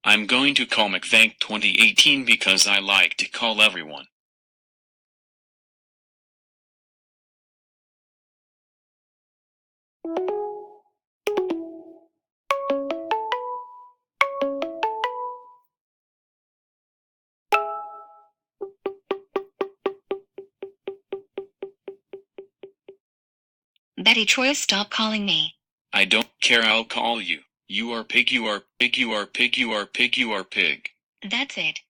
I'm going to call mcvanc2018 because I like to call everyone. Betty Troya, stop calling me. I don't care, I'll call you. You are pig, you are pig, you are pig, you are pig, you are pig. That's it.